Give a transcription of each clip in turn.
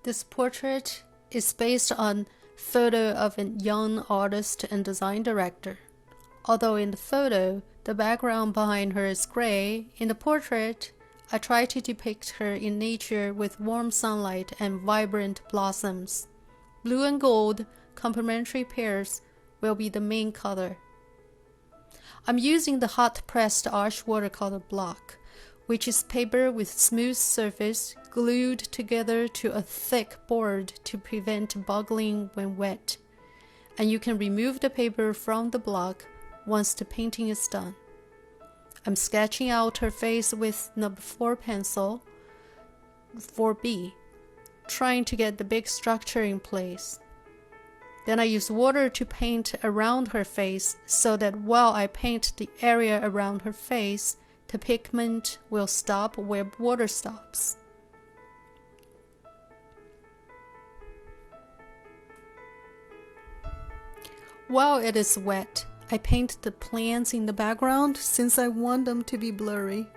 This portrait is based on photo of a young artist and design director. Although in the photo, the background behind her is gray, in the portrait, I try to depict her in nature with warm sunlight and vibrant blossoms. Blue and gold, complementary pairs, will be the main color. I'm using the hot-pressed Arche watercolor block, which is paper with smooth surface glued together to a thick board to prevent buckling when wet. And you can remove the paper from the block once the painting is done. I'm sketching out her face with number 4 pencil, 4B, trying to get the big structure in place. Then I use water to paint around her face so that while I paint the area around her face, the pigment will stop where water stops. While it is wet, I paint the plants in the background since I want them to be blurry.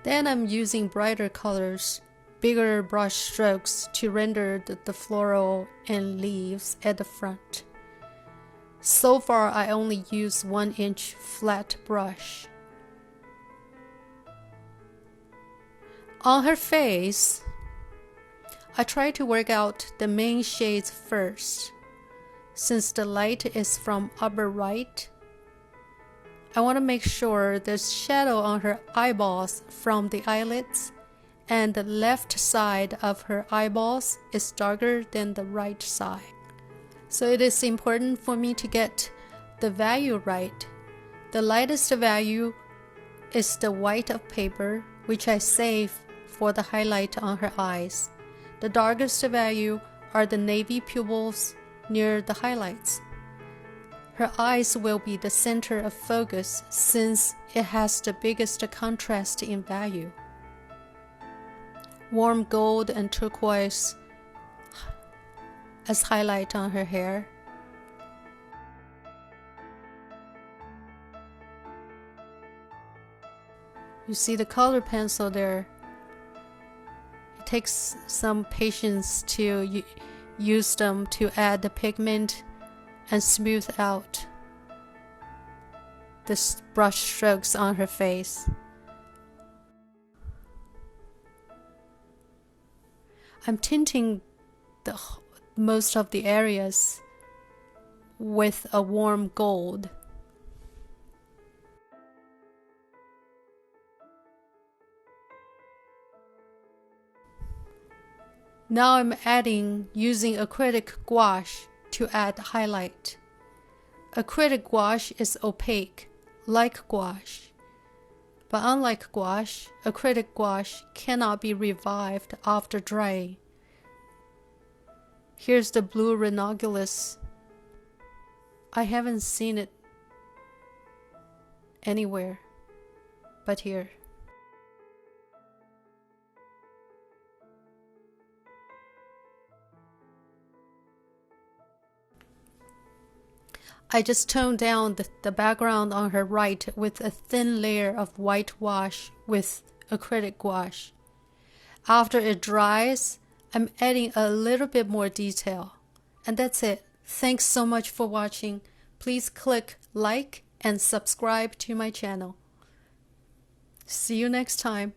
Then I'm using brighter colors, bigger brush strokes to render the floral and leaves at the front. So far, I only use 1-inch flat brush. On her face, I try to work out the main shades first. Since the light is from upper right, I want to make sure there's shadow on her eyeballs from the eyelids, and the left side of her eyeballs is darker than the right side. So it is important for me to get the value right. The lightest value is the white of paper, which I save for the highlight on her eyes. The darkest value are the navy pupils near the highlights. Her eyes will be the center of focus since it has the biggest contrast in value. Warm gold and turquoise as highlight on her hair. You see the color pencil there. It takes some patience to use them to add the pigment and smooth out the brush strokes on her face. I'm tinting most of the areas with a warm gold. Now I'm using acrylic gouache to add highlight. Acrylic gouache is opaque, like gouache. But unlike gouache, acrylic gouache cannot be revived after drying. Here's the blue ranunculus. I haven't seen it anywhere but here. I just toned down the background on her right with a thin layer of white wash with acrylic gouache. After it dries, I'm adding a little bit more detail. And that's it. Thanks so much for watching. Please click like and subscribe to my channel. See you next time.